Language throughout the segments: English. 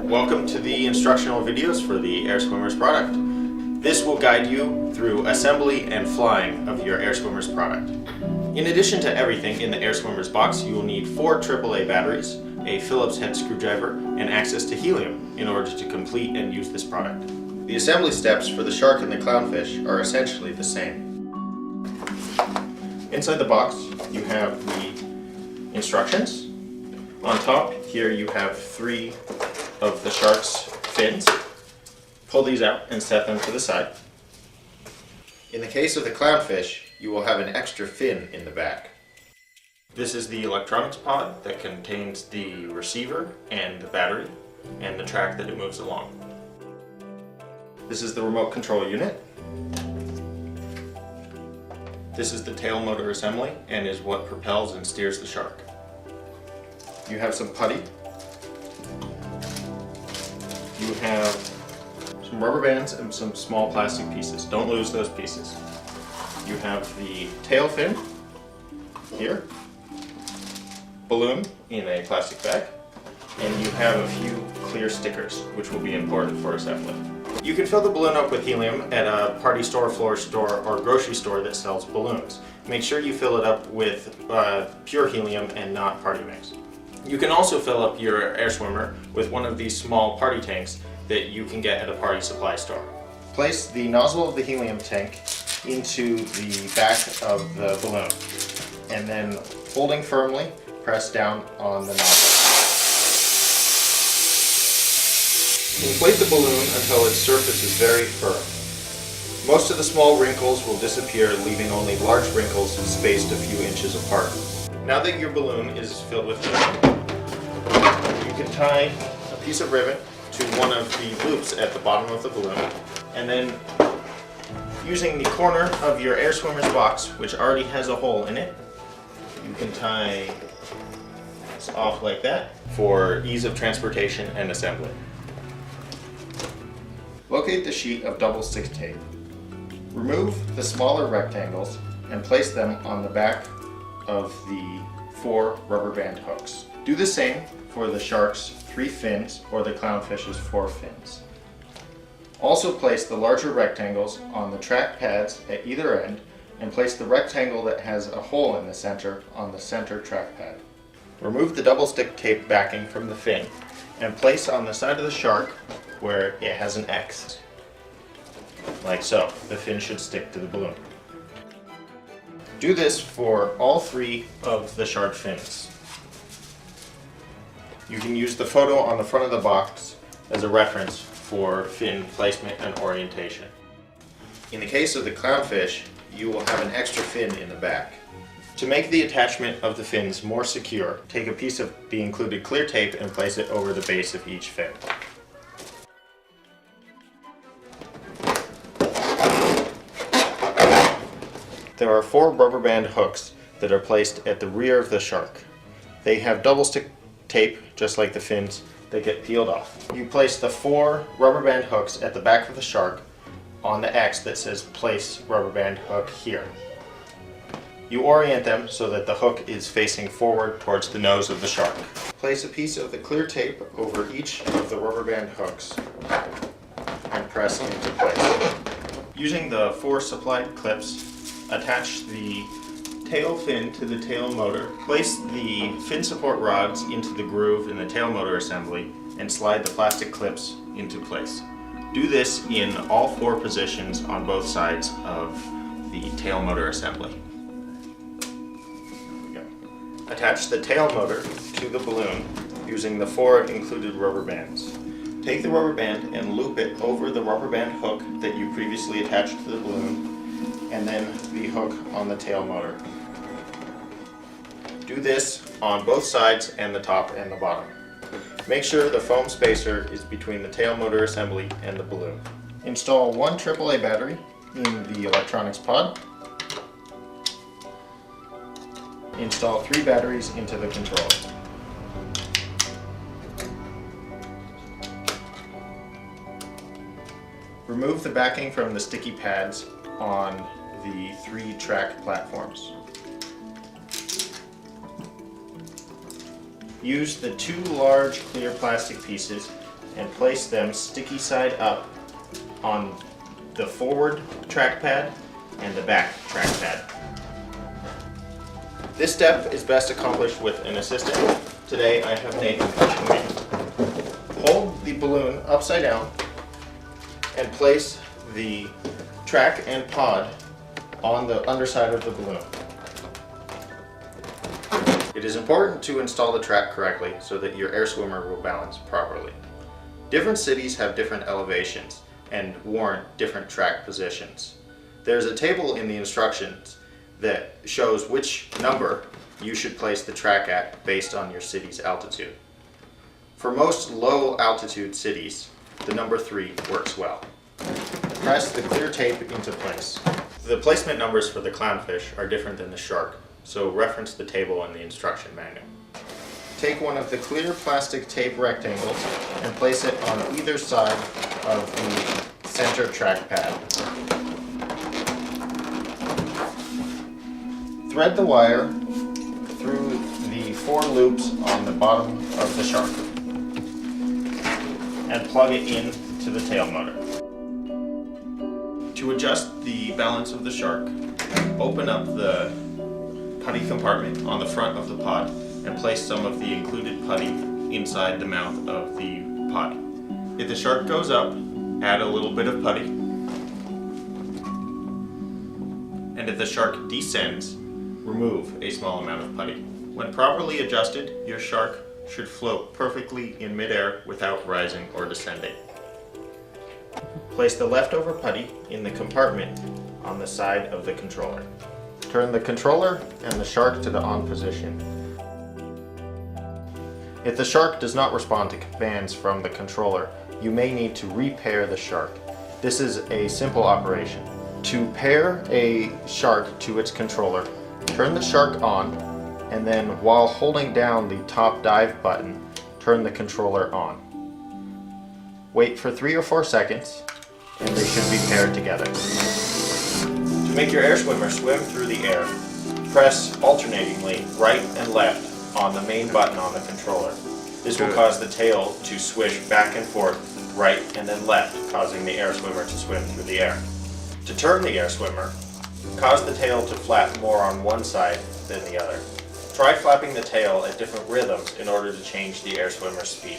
Welcome to the instructional videos for the Air Swimmers product. This will guide you through assembly and flying of your Air Swimmers product. In addition to everything in the Air Swimmers box, you will need 4 AAA batteries, a Phillips head screwdriver, and access to helium in order to complete and use this product. The assembly steps for the shark and the clownfish are essentially the same. Inside the box, you have the instructions. On top here you have 3 of the shark's fins. Pull these out and set them to the side. In the case of the clownfish, you will have an extra fin in the back. This is the electronics pod that contains the receiver and the battery and the track that it moves along. This is the remote control unit. This is the tail motor assembly and is what propels and steers the shark. You have some putty. You have some rubber bands and some small plastic pieces. Don't lose those pieces. You have the tail fin here, balloon in a plastic bag, and you have a few clear stickers which will be important for assembly. You can fill the balloon up with helium at a party store, floor store, or grocery store that sells balloons. Make sure you fill it up with pure helium and not party mix. You can also fill up your air swimmer with one of these small party tanks that you can get at a party supply store. Place the nozzle of the helium tank into the back of the balloon and then, holding firmly, press down on the nozzle. Inflate the balloon until its surface is very firm. Most of the small wrinkles will disappear, leaving only large wrinkles spaced a few inches apart. Now that your balloon is filled with helium, you can tie a piece of ribbon to one of the loops at the bottom of the balloon, and then using the corner of your Air Swimmers box, which already has a hole in it, you can tie this off like that for ease of transportation and assembly. Locate the sheet of double stick tape. Remove the smaller rectangles and place them on the back of the 4 rubber band hooks. Do the same for the shark's 3 fins or the clownfish's 4 fins. Also place the larger rectangles on the track pads at either end and place the rectangle that has a hole in the center on the center track pad. Remove the double stick tape backing from the fin and place on the side of the shark where it has an X. Like so. The fin should stick to the balloon. Do this for all 3 of the shark fins. You can use the photo on the front of the box as a reference for fin placement and orientation. In the case of the clownfish, you will have an extra fin in the back. To make the attachment of the fins more secure, take a piece of the included clear tape and place it over the base of each fin. There are 4 rubber band hooks that are placed at the rear of the shark. They have double stick tape, just like the fins, that get peeled off. You place the 4 rubber band hooks at the back of the shark on the X that says place rubber band hook here. You orient them so that the hook is facing forward towards the nose of the shark. Place a piece of the clear tape over each of the rubber band hooks and press into place. Using the 4 supplied clips, attach the tail fin to the tail motor. Place the fin support rods into the groove in the tail motor assembly and slide the plastic clips into place. Do this in all 4 positions on both sides of the tail motor assembly. Attach the tail motor to the balloon using the 4 included rubber bands. Take the rubber band and loop it over the rubber band hook that you previously attached to the balloon, and then the hook on the tail motor. Do this on both sides and the top and the bottom. Make sure the foam spacer is between the tail motor assembly and the balloon. Install 1 AAA battery in the electronics pod. Install 3 batteries into the controller. Remove the backing from the sticky pads on the 3 track platforms. Use the 2 large clear plastic pieces and place them sticky side up on the forward trackpad and the back trackpad. This step is best accomplished with an assistant. Today I have Nathan coaching me. Hold the balloon upside down and place the track and pod on the underside of the balloon. It is important to install the track correctly so that your air swimmer will balance properly. Different cities have different elevations and warrant different track positions. There's a table in the instructions that shows which number you should place the track at based on your city's altitude. For most low altitude cities, the number 3 works well. Press the clear tape into place. The placement numbers for the clownfish are different than the shark, so reference the table in the instruction manual. Take one of the clear plastic tape rectangles and place it on either side of the center track pad. Thread the wire through the 4 loops on the bottom of the shark and plug it into the tail motor. To adjust the balance of the shark, open up the putty compartment on the front of the pod and place some of the included putty inside the mouth of the pod. If the shark goes up, add a little bit of putty. And if the shark descends, remove a small amount of putty. When properly adjusted, your shark should float perfectly in midair without rising or descending. Place the leftover putty in the compartment on the side of the controller. Turn the controller and the shark to the on position. If the shark does not respond to commands from the controller, you may need to repair the shark. This is a simple operation. To pair a shark to its controller, turn the shark on, and then while holding down the top dive button, turn the controller on. Wait for 3 or 4 seconds, and they should be paired together. To make your air swimmer swim through the air, press alternatingly right and left on the main button on the controller. This will cause the tail to swish back and forth, right and then left, causing the air swimmer to swim through the air. To turn the air swimmer, cause the tail to flap more on one side than the other. Try flapping the tail at different rhythms in order to change the air swimmer's speed.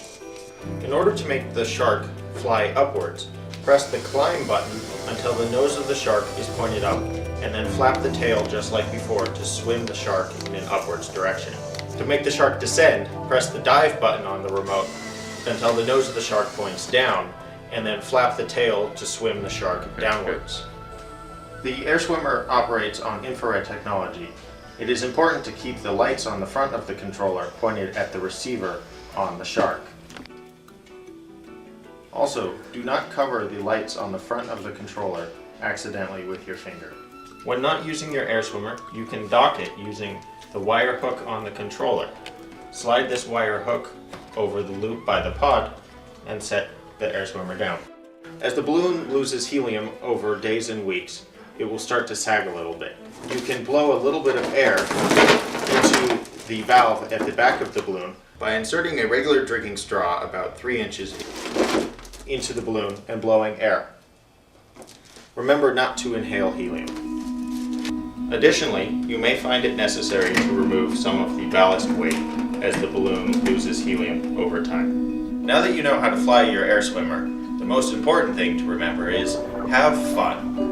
In order to make the shark fly upwards, press the climb button until the nose of the shark is pointed up, and then flap the tail just like before to swim the shark in an upwards direction. To make the shark descend, press the dive button on the remote until the nose of the shark points down, and then flap the tail to swim the shark downwards. The air swimmer operates on infrared technology. It is important to keep the lights on the front of the controller pointed at the receiver on the shark. Also, do not cover the lights on the front of the controller accidentally with your finger. When not using your air swimmer, you can dock it using the wire hook on the controller. Slide this wire hook over the loop by the pod and set the air swimmer down. As the balloon loses helium over days and weeks, it will start to sag a little bit. You can blow a little bit of air into the valve at the back of the balloon by inserting a regular drinking straw about 3 inches into the balloon and blowing air. Remember not to inhale helium. Additionally, you may find it necessary to remove some of the ballast weight as the balloon loses helium over time. Now that you know how to fly your air swimmer, the most important thing to remember is have fun.